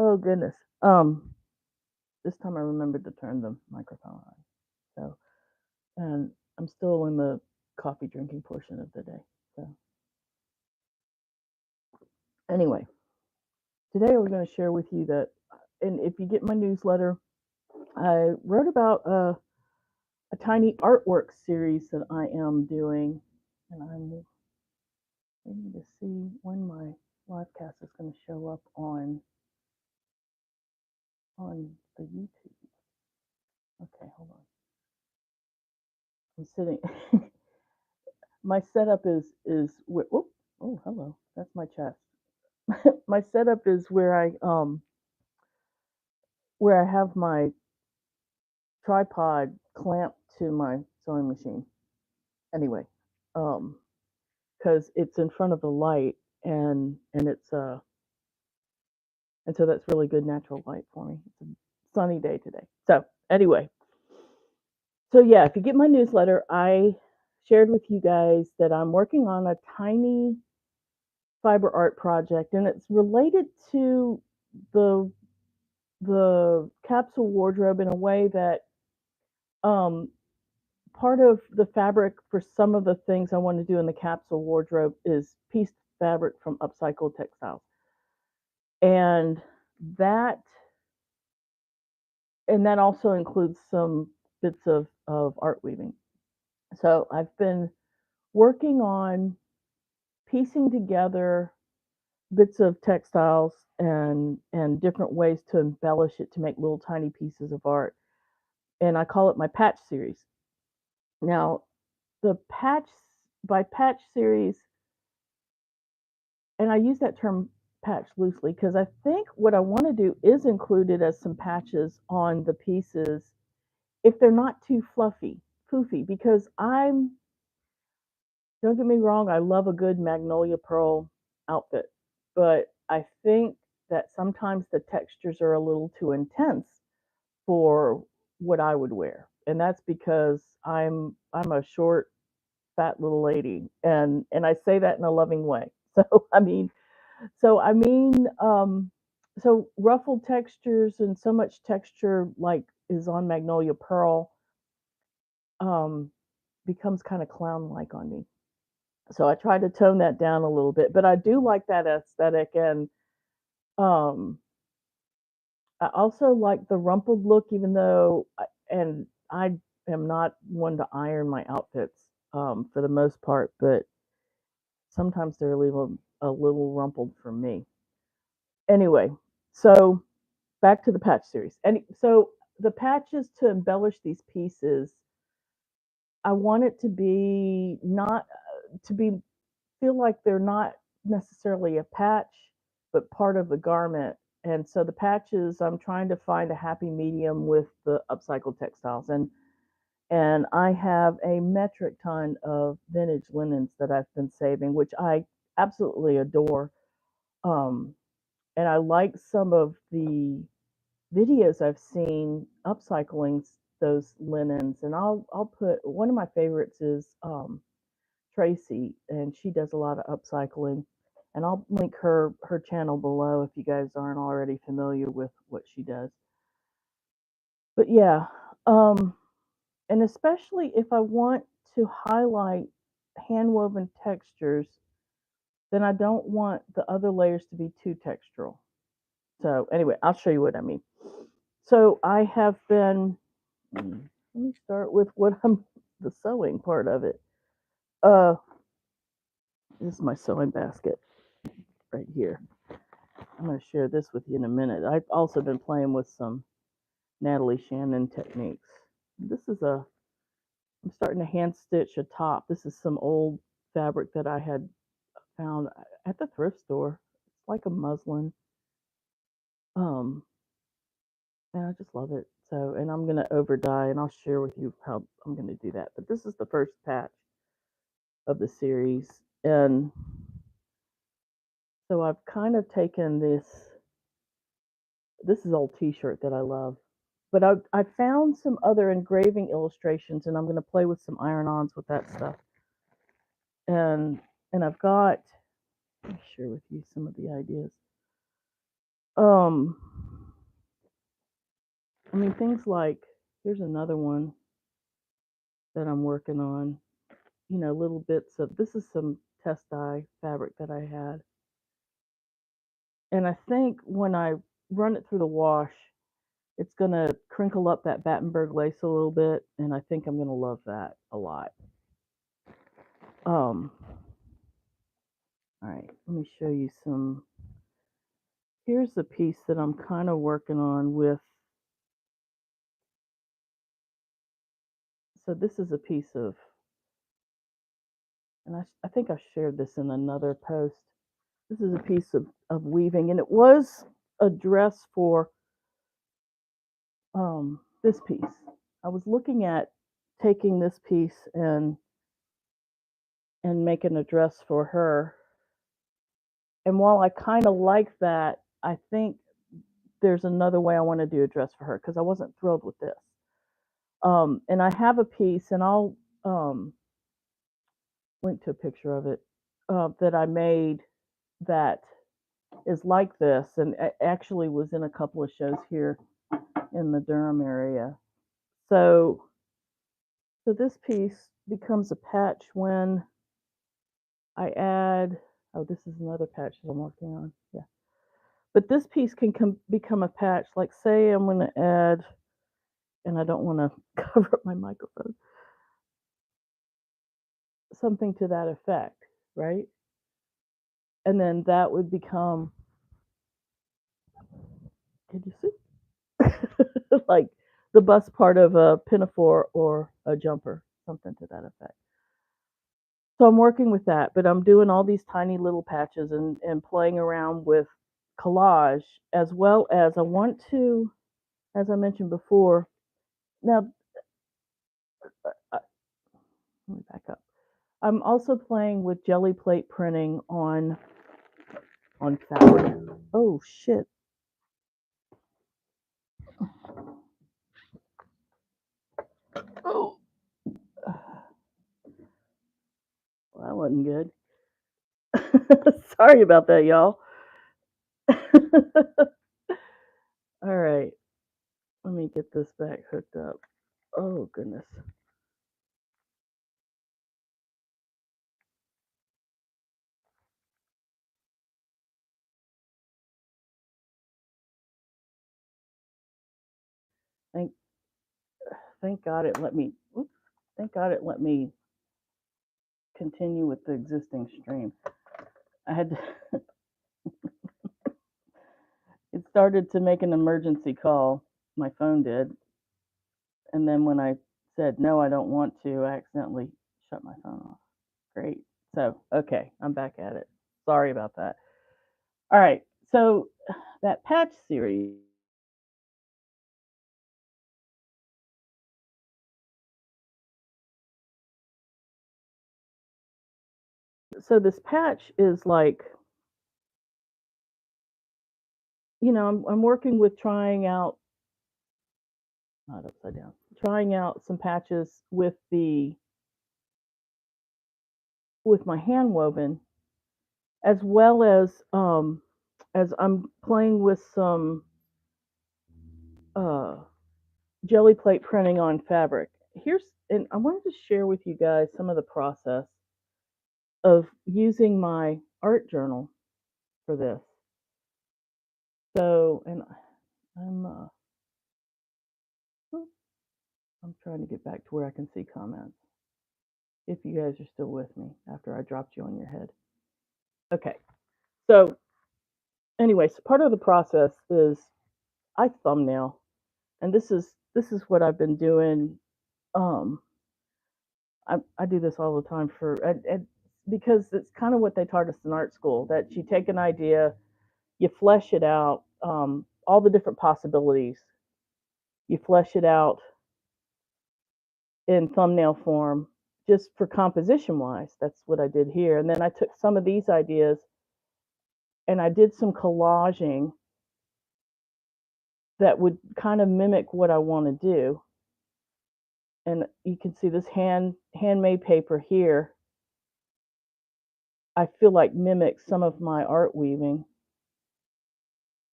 Oh goodness. This time I remembered to turn the microphone on. So, and I'm still in the coffee drinking portion of the day. So, anyway, today we're going to share with you that, and if you get my newsletter, I wrote about a tiny artwork series that I am doing, and I'm waiting to see when my live cast is going to show up on the YouTube. Okay, hold on. I'm sitting. My setup is oh, hello. That's my chest. My setup is where I have my tripod clamped to my sewing machine. Anyway, um, because it's in front of the light and it's and so that's really good natural light for me. It's a sunny day today. So anyway, so yeah, if you get my newsletter, I shared with you guys that I'm working on a tiny fiber art project, and it's related to the the capsule wardrobe in a way that um, part of the fabric for some of the things I want to do in the capsule wardrobe is pieced fabric from upcycled textiles, and that that also includes some bits of art weaving. So I've been working on piecing together bits of textiles and different ways to embellish it to make little tiny pieces of art, and I call it my patch series. Now, the patch by patch series, and I use that term patch loosely because I think what I want to do is include it as some patches on the pieces if they're not too fluffy, poofy, because don't get me wrong, I love a good magnolia pearl outfit, but I think that sometimes the textures are a little too intense for what I would wear. And that's because I'm a short, fat little lady, and I say that in a loving way. So I mean, so ruffled textures and so much texture like is on magnolia pearl um, becomes kind of clown like on me. So I try to tone that down a little bit, but I do like that aesthetic, and um, I also like the rumpled look, even though, and I am not one to iron my outfits for the most part, but sometimes they're a little rumpled for me. Anyway, so back to the patch series. And so the patches to embellish these pieces, I want it to be not to be feel like they're not necessarily a patch, but part of the garment. And so the patches, I'm trying to find a happy medium with the upcycled textiles. And I have a metric ton of vintage linens that I've been saving, which I absolutely adore. Um, and I like some of the videos I've seen upcycling those linens. And I'll put one of my favorites is Tracy, and she does a lot of upcycling. And I'll link her channel below if you guys aren't already familiar with what she does. But yeah, um, and especially if I want to highlight hand woven textures, then I don't want the other layers to be too textural. So anyway, I'll show you what I mean. So I have been. Let me start with what I'm the sewing part of it. Uh, this is my sewing basket right here. I'm going to share this with you in a minute. I've also been playing with some Natalie Shannon techniques. This is I'm starting to hand stitch a top. This is some old fabric that I had found at the thrift store. It's like a muslin. Um, and I just love it. So, and I'm going to over dye, and I'll share with you how I'm going to do that. But this is the first patch of the series. And so I've kind of taken this is old t-shirt that I love. But I found some other engraving illustrations, and I'm going to play with some iron-ons with that stuff. And I've got, let me share with you some of the ideas. Um, I mean, things like here's another one that I'm working on. You know, little bits of this is some test dye fabric that I had, and I think when I run it through the wash, it's gonna crinkle up that Battenberg lace a little bit, and I think I'm gonna love that a lot. Um, all right, let me show you some. Here's the piece that I'm kind of working on with. So this is a piece of, and I think I shared this in another post. This is a piece of weaving, and it was a dress for this piece. I was looking at taking this piece and making a dress for her. And while I kind of like that, I think there's another way I want to do a dress for her because I wasn't thrilled with this. And I have a piece, and I'll link to a picture of it that I made that is like this, and actually was in a couple of shows here in the Durham area. So, so this piece becomes a patch when I add. Oh, this is another patch that I'm working on. Yeah, but this piece can become a patch. Like, say, I'm going to add, and I don't want to cover up my microphone. Something to that effect, right? And then that would become. Can you see? Like the bust part of a pinafore or a jumper, something to that effect. So I'm working with that, but I'm doing all these tiny little patches and playing around with collage as well as I want to, as I mentioned before. Now, let me back up. I'm also playing with jelly plate printing on fabric. Oh shit! Oh, well, that wasn't good. Sorry about that, y'all. All right, let me get this back hooked up. Oh goodness. Thank thank God it let me. Oops, thank God it let me continue with the existing stream. I had to, it started to make an emergency call. My phone did, and then when I said no, I don't want to, I accidentally shut my phone off. Great. So okay, I'm back at it. Sorry about that. All right. So that patch series. So this patch is like, you know, I'm working with trying out, not upside down, trying out some patches with my hand woven, as I'm playing with some uh, jelly plate printing on fabric. And I wanted to share with you guys some of the process of using my art journal for this. So, and I'm I'm trying to get back to where I can see comments. If you guys are still with me after I dropped you on your head. Okay. So, anyways, part of the process is I thumbnail, and this is what I've been doing. Um, I do this all the time because it's kind of what they taught us in art school, that you take an idea, you flesh it out, all the different possibilities, you flesh it out in thumbnail form just for composition wise. That's what I did here. And then I took some of these ideas and I did some collaging that would kind of mimic what I want to do. And you can see this handmade paper here. I feel like mimics some of my art weaving.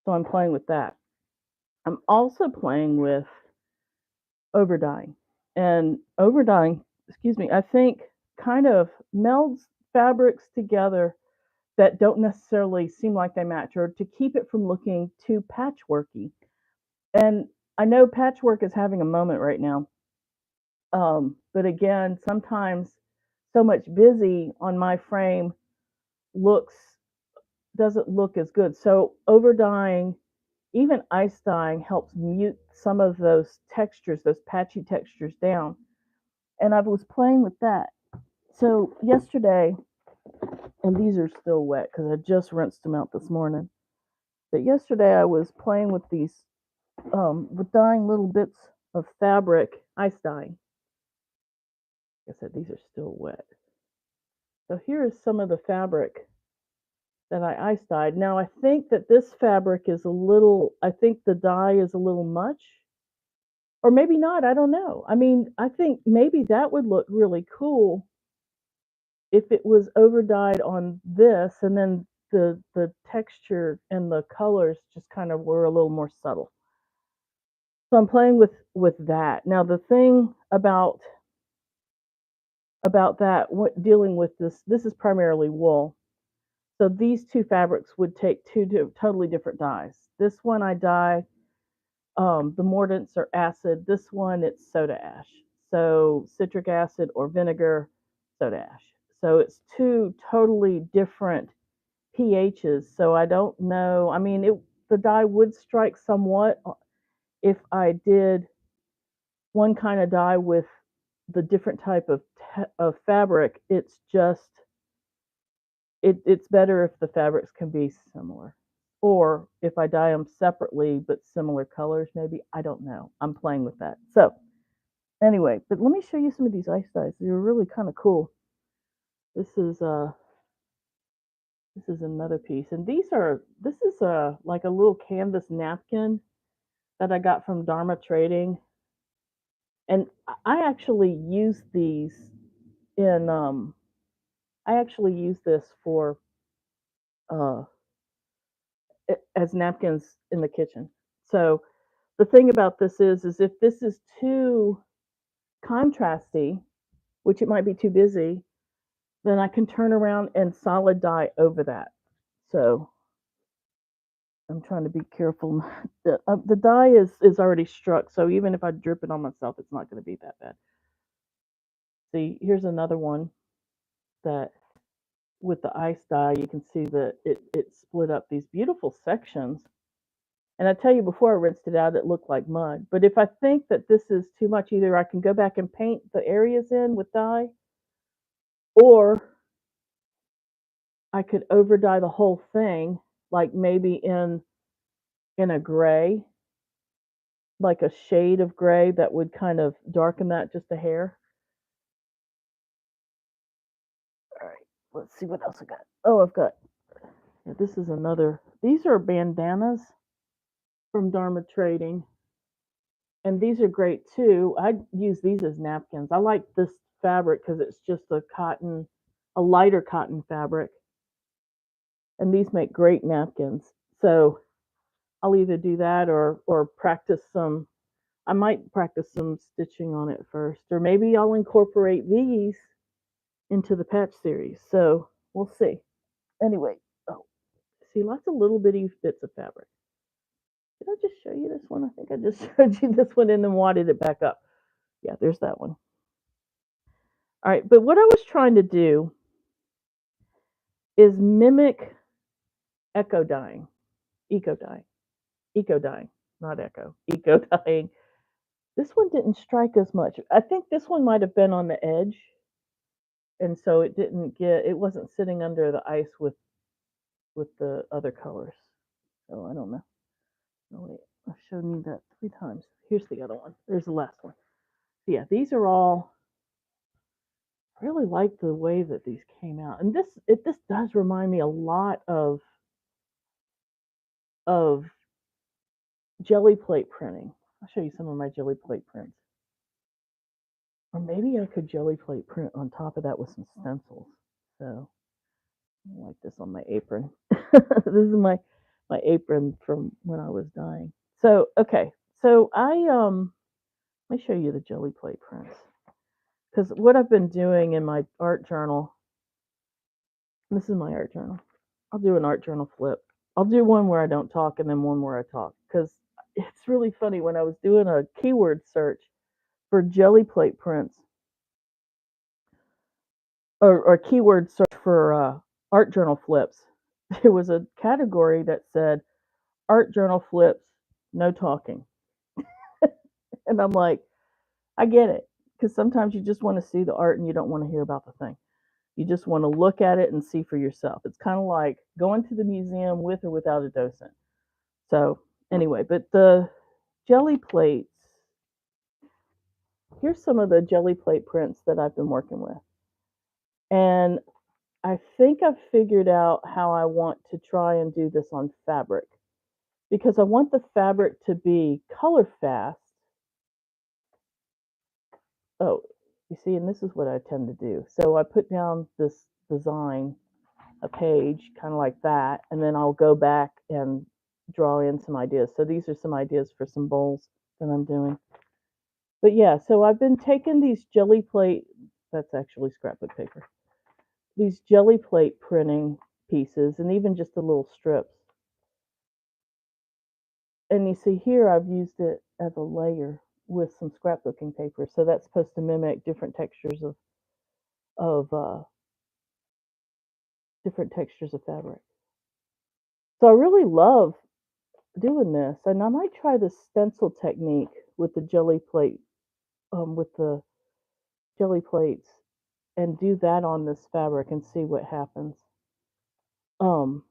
So I'm playing with that. I'm also playing with overdyeing. And overdyeing, excuse me, I think kind of melds fabrics together that don't necessarily seem like they match, or to keep it from looking too patchworky. And I know patchwork is having a moment right now. But again, sometimes so much busy on my frame looks doesn't look as good. So overdying, even ice dyeing, helps mute some of those textures, those patchy textures down. And I was playing with that. So yesterday, and these are still wet because I just rinsed them out this morning. But yesterday I was playing with these, with dyeing little bits of fabric, ice dyeing. Like I said, these are still wet. So here is some of the fabric that I ice dyed. Now I think that this fabric is a little, I think the dye is a little much, or maybe not. I don't know. I mean, I think maybe that would look really cool if it was over dyed on this, and then the texture and the colors just kind of were a little more subtle. So I'm playing with that. Now the thing about that, what dealing with this is primarily wool. So these two fabrics would take totally different dyes. This one I dye, the mordants are acid. This one it's soda ash. So citric acid or vinegar, soda ash. So it's two totally different pHs. So I don't know. I mean, the dye would strike somewhat if I did one kind of dye with the different type of fabric. It's just it's better if the fabrics can be similar, or if I dye them separately but similar colors. Maybe, I don't know. I'm playing with that. So anyway, but let me show you some of these ice dyes. They're really kind of cool. This is another piece, and this is like a little canvas napkin that I got from Dharma Trading, and I actually use these in I actually use this for uh as napkins in the kitchen. So the thing about this is if this is too contrasty, which it might be too busy, then I can turn around and solid dye over that. So I'm trying to be careful. The dye is already struck, so even if I drip it on myself, it's not going to be that bad. See, here's another one that with the ice dye, you can see that it split up these beautiful sections. And I tell you, before I rinsed it out, it looked like mud. But if I think that this is too much, either I can go back and paint the areas in with dye, or I could over dye the whole thing, like maybe in a gray, like a shade of gray that would kind of darken that just a hair. All right, let's see what else I got. Oh, I've got, yeah, this is another, these are bandanas from Dharma Trading. And these are great too. I use these as napkins. I like this fabric because it's just a lighter cotton fabric. And these make great napkins. So I'll either do that or practice some. I might practice some stitching on it first, or maybe I'll incorporate these into the patch series. So we'll see. Anyway, oh, see, lots of little bitty bits of fabric. Did I just show you this one? I think I just showed you this one and then wadded it back up. Yeah, there's that one. All right, but what I was trying to do is mimic echo dyeing, eco dyeing, eco dyeing, not echo, eco dyeing. This one didn't strike as much. I think this one might have been on the edge, and so it wasn't sitting under the ice with the other colors. So I don't know. No, wait, I've shown you that 3 times. Here's the other one. There's the last one. So yeah, these are all. I really like the way that these came out, and this does remind me a lot of jelly plate printing. I'll show you some of my jelly plate prints. Or maybe I could jelly plate print on top of that with some stencils. So I like this on my apron. This is my my apron from when I was dyeing. So okay, so let me show you the jelly plate prints because what I've been doing in my art journal. This is my art journal. I'll do an art journal flip. I'll do one where I don't talk and then one where I talk because it's really funny when I was doing a keyword search for jelly plate prints or keyword search for art journal flips. There was a category that said art journal flips, no talking. And I'm like, I get it because sometimes you just want to see the art and you don't want to hear about the thing. You just want to look at it and see for yourself. It's kind of like going to the museum with or without a docent. So, anyway, but the jelly plates, here's some of the jelly plate prints that I've been working with. And I think I've figured out how I want to try and do this on fabric because I want the fabric to be color fast. Oh, you see, and this is what I tend to do. So I put down this design, a page, kind of like that, and then I'll go back and draw in some ideas. So these are some ideas for some bowls that I'm doing. But yeah, so I've been taking these jelly plate, that's actually scrapbook paper, these jelly plate printing pieces, and even just the little strips. And you see here, I've used it as a layer with some scrapbooking paper. So that's supposed to mimic different textures of different textures of fabric. So I really love doing this, and I might try the stencil technique with the jelly plate, with the jelly plates, and do that on this fabric and see what happens. Um,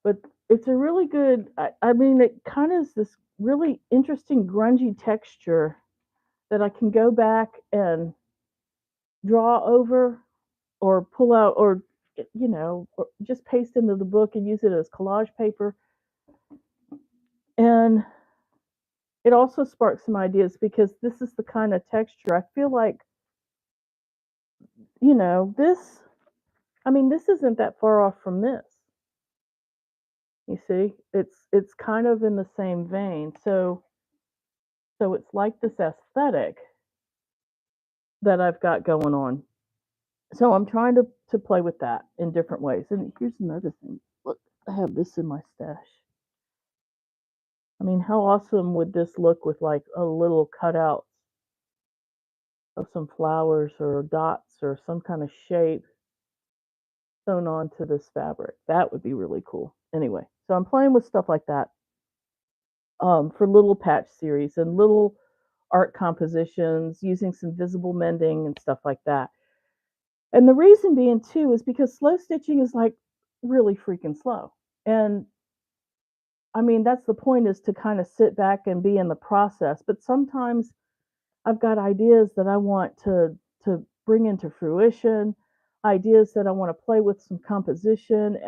but it's a really good. I mean, it kind of is this really interesting grungy texture that I can go back and draw over or pull out or or just paste into the book and use it as collage paper. And it also sparks some ideas because this is the kind of texture I feel like, this, I mean, this isn't that far off from this. You see, it's kind of in the same vein. So it's like this aesthetic that I've got going on. So I'm trying to play with that in different ways. And here's another thing. Look, I have this in my stash. I mean, how awesome would this look with like a little cutouts of some flowers or dots or some kind of shape sewn onto this fabric? That would be really cool. Anyway, so I'm playing with stuff like that for little patch series and little art compositions using some visible mending and stuff like that. And the reason being too is because slow stitching is like really freaking slow. And I mean, that's the point, is to kind of sit back and be in the process. But sometimes I've got ideas that I want to bring into fruition, ideas that I want to play with some composition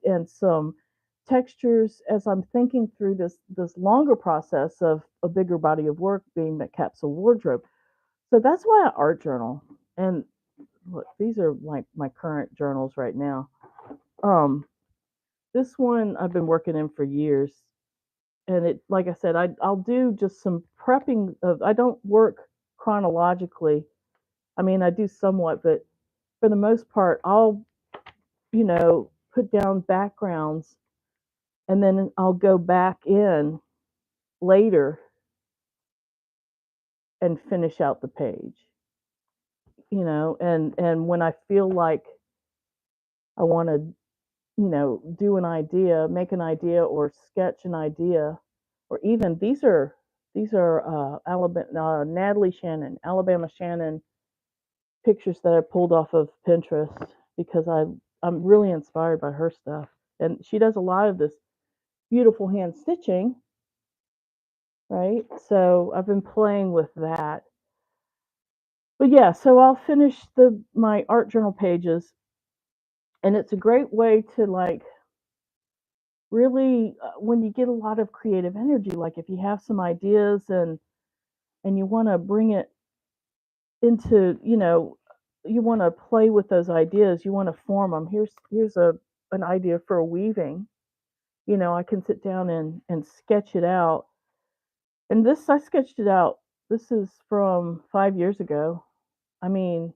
and some textures as I'm thinking through this longer process of a bigger body of work being that capsule wardrobe. So that's why I art journal. And look, these are like my current journals right now. This one I've been working in for years, and it, like I said, I'll do just some prepping of. I don't work chronologically. I mean, I do somewhat, but for the most part, I'll put down backgrounds, and then I'll go back in later and finish out the page. And when I feel like I want to do an idea, make an idea, or sketch an idea, or even these are Alabama Shannon pictures that I pulled off of Pinterest because I'm really inspired by her stuff, and she does a lot of this beautiful hand stitching, right? So I've been playing with that. But yeah, so I'll finish my art journal pages, and it's a great way to like really when you get a lot of creative energy, like if you have some ideas and you want to bring it into, you want to play with those ideas, you want to form them. Here's an idea for a weaving, I can sit down and sketch it out. And this, I sketched it out. This is from 5 years ago. I mean,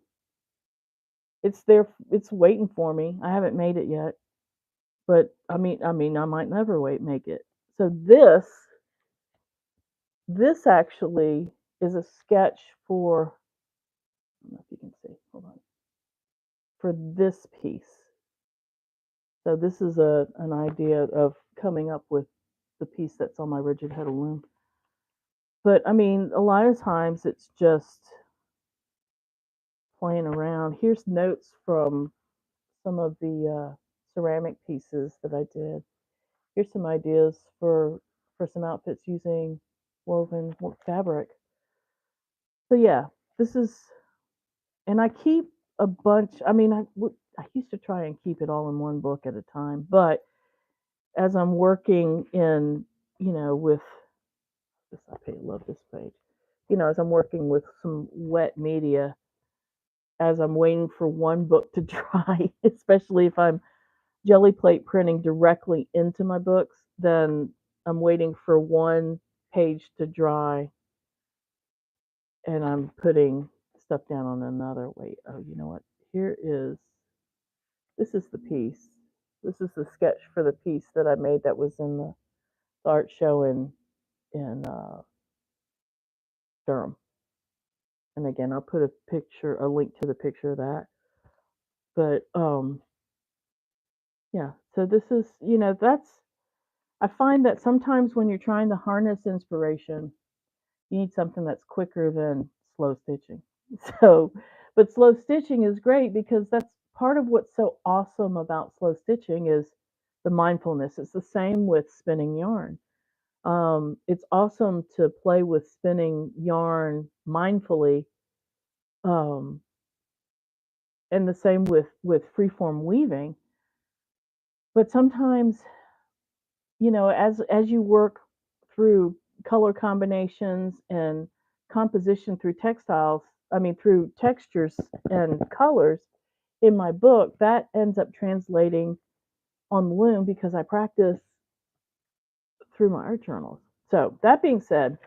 it's there, it's waiting for me. I haven't made it yet, but I might never make it. So this actually is a sketch for, I don't know if you can see, hold on, for this piece. So this is an idea of coming up with the piece that's on my rigid head loom. But I mean, a lot of times it's just playing around. Here's notes from some of the ceramic pieces that I did. Here's some ideas for some outfits using woven fabric. So yeah, this is, and I keep a bunch. I mean, I used to try and keep it all in one book at a time, but as I'm working in, with this, love this page. As I'm working with some wet media, as I'm waiting for one book to dry, especially if I'm jelly plate printing directly into my books, then I'm waiting for one page to dry and I'm putting stuff down on another. Wait, oh, you know what? Here is, this is the piece. This is the sketch for the piece that I made that was in the art show in Durham. And again, I'll put a link to the picture of that. But yeah. So this is, I find that sometimes when you're trying to harness inspiration, you need something that's quicker than slow stitching. So, but slow stitching is great because that's part of what's so awesome about slow stitching is the mindfulness. It's the same with spinning yarn. It's awesome to play with spinning yarn mindfully, um, and the same with freeform weaving. But sometimes, as you work through color combinations and composition through through textures and colors in my book, that ends up translating on the loom because I practice through my art journals. So that being said,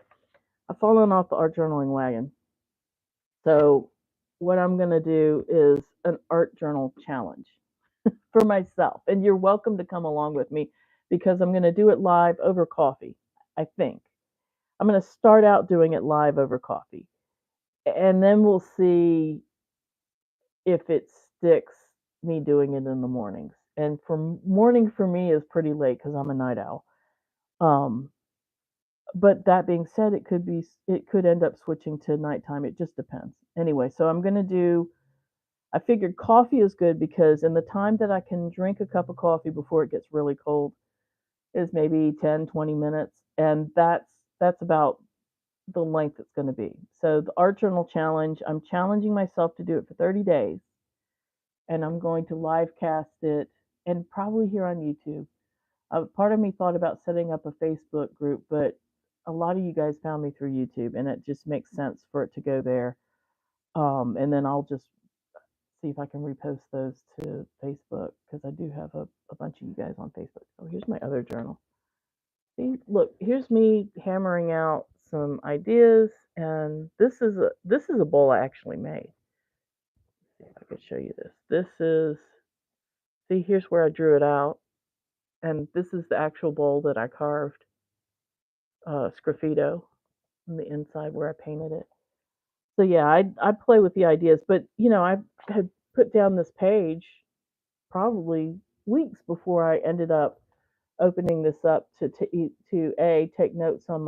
I've fallen off the art journaling wagon. So what I'm going to do is an art journal challenge for myself. And you're welcome to come along with me because I'm going to do it live over coffee, I think. I'm going to start out doing it live over coffee. And then we'll see if it sticks, me doing it in the mornings. And for morning for me is pretty late because I'm a night owl. Um, but that being said, it could end up switching to nighttime. It just depends. Anyway, so I'm going to do, I figured coffee is good because in the time that I can drink a cup of coffee before it gets really cold is maybe 10, 20 minutes. And that's about the length it's going to be. So the art journal challenge, I'm challenging myself to do it for 30 days and I'm going to live cast it and probably here on YouTube. Part of me thought about setting up a Facebook group, but a lot of you guys found me through YouTube and it just makes sense for it to go there. And then I'll just see if I can repost those to Facebook because I do have a bunch of you guys on Facebook. Oh, here's my other journal. See, look, here's me hammering out some ideas, and this is a bowl I actually made. Let's see if I could show you this. This is, see, here's where I drew it out, and this is the actual bowl that I carved sgraffito on the inside where I painted it. So yeah, I play with the ideas, but I had put down this page probably weeks before I ended up opening this up to a take notes on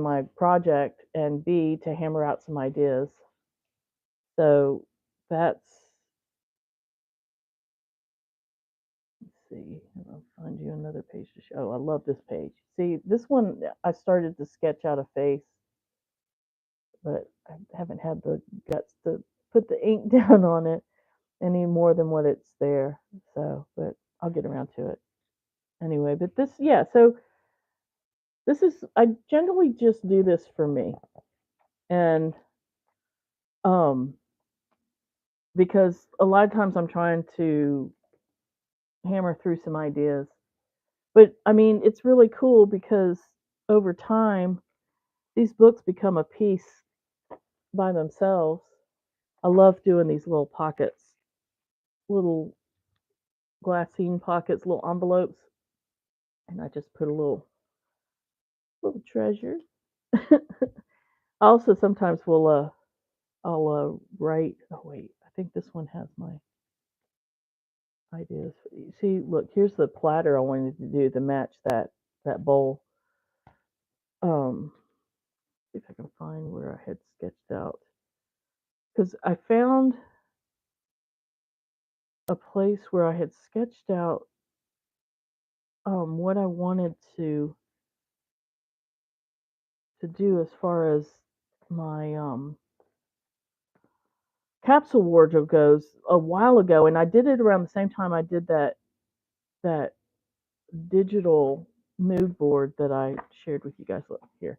my project and B to hammer out some ideas. So that's, let's see, I'll find you another page to show. Oh, I love this page. See, this one I started to sketch out a face, but I haven't had the guts to put the ink down on it any more than what it's there. So, but I'll get around to it anyway. But this, yeah, so this is, I generally just do this for me. And um because a lot of times I'm trying to hammer through some ideas. But I mean, it's really cool because over time, these books become a piece by themselves. I love doing these little pockets, little glassine pockets, little envelopes, and I just put a little treasure. I also sometimes will I'll write. Oh wait, I think this one has my ideas. See, look, here's the platter I wanted to do to match that bowl. See if I can find where I had sketched out because I found a place where I had sketched out what I wanted to do as far as my capsule wardrobe goes a while ago, and I did it around the same time I did that digital mood board that I shared with you guys. Look here.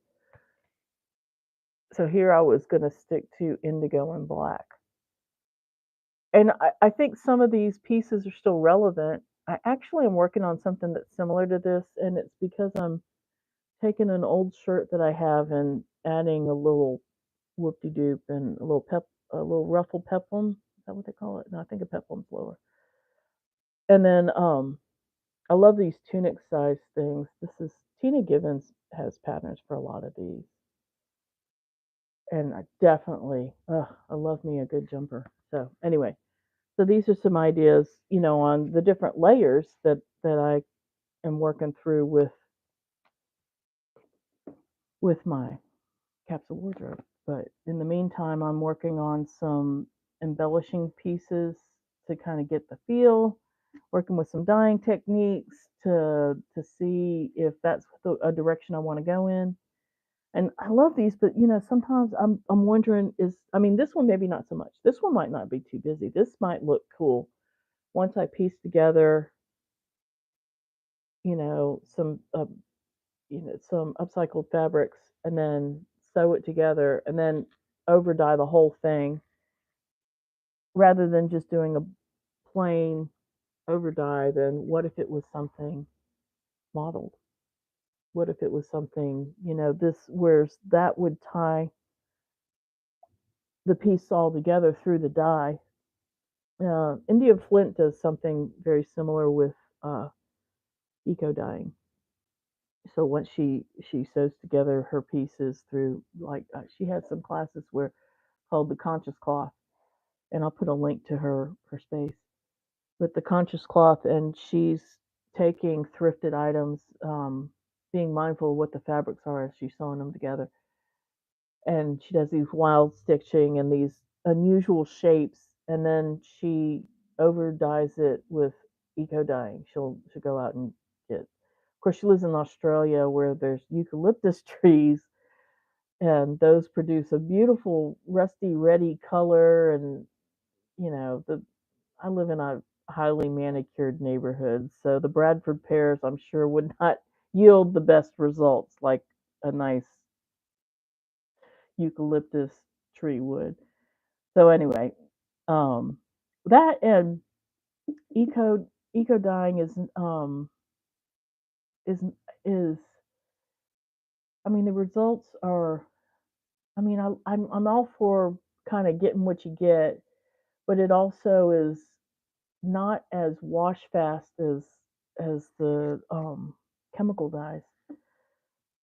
So here I was going to stick to indigo and black. And I think some of these pieces are still relevant. I actually am working on something that's similar to this, and it's because I'm taking an old shirt that I have and adding a little whoop-de-doop and a little ruffle peplum. Is that what they call it? No, I think a peplum's lower. And then I love these tunic size things. This is Tina Givens has patterns for a lot of these, and I definitely, I love me a good jumper. So anyway, so these are some ideas, on the different layers that I am working through with my capsule wardrobe. But in the meantime, I'm working on some embellishing pieces to kind of get the feel, working with some dyeing techniques to see if that's a direction I want to go in. And I love these, but sometimes I'm wondering I mean, this one maybe not so much. This one might not be too busy. This might look cool once I piece together, some some upcycled fabrics and then sew it together and then over dye the whole thing rather than just doing a plain over dye. Then what if it was something modeled? What if it was something, this where that would tie the piece all together through the dye. India Flint does something very similar with uh, eco dyeing. So once she sews together her pieces through, like, she has some classes where called the conscious cloth, and I'll put a link to her space with the conscious cloth, and she's taking thrifted items, being mindful of what the fabrics are as she's sewing them together, and she does these wild stitching and these unusual shapes, and then she over dyes it with eco dyeing. She'll go out and get. Of course, she lives in Australia where there's eucalyptus trees, and those produce a beautiful rusty reddy color. And the I live in a highly manicured neighborhood, so the Bradford pears I'm sure would not yield the best results like a nice eucalyptus tree would. So anyway, um, that and eco dyeing is is I mean the results are. I mean I'm all for kind of getting what you get, but it also is not as wash fast as the chemical dyes.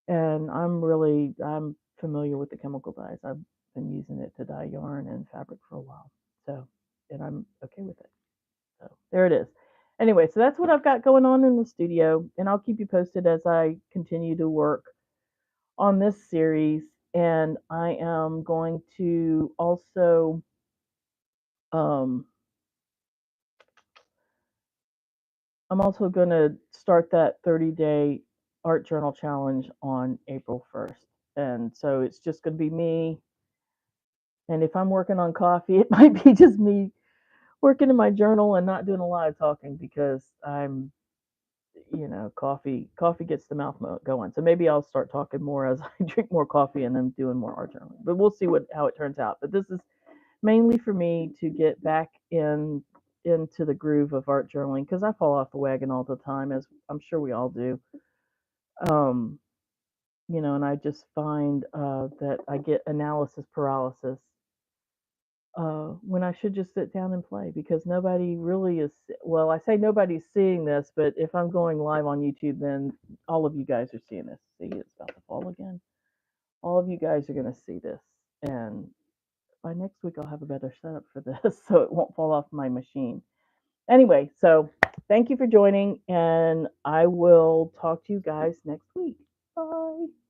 And I'm familiar with the chemical dyes. I've been using it to dye yarn and fabric for a while. So, and I'm okay with it. So there it is. Anyway, so that's what I've got going on in the studio, and I'll keep you posted as I continue to work on this series. And I am going to also, um, I'm also going to start that 30-day art journal challenge on April 1st. And so it's just going to be me. And if I'm working on coffee, it might be just me working in my journal and not doing a lot of talking because I'm, coffee gets the mouth going. So maybe I'll start talking more as I drink more coffee and then doing more art journaling. But we'll see how it turns out. But this is mainly for me to get back into the groove of art journaling because I fall off the wagon all the time, as I'm sure we all do. Um, and I just find that I get analysis paralysis when I should just sit down and play because nobody really is. Well, I say nobody's seeing this, but if I'm going live on YouTube, then all of you guys are seeing this. See, it's about to fall again. All of you guys are going to see this, and by next week I'll have a better setup for this, so it won't fall off my machine. Anyway, so thank you for joining, and I will talk to you guys next week. Bye.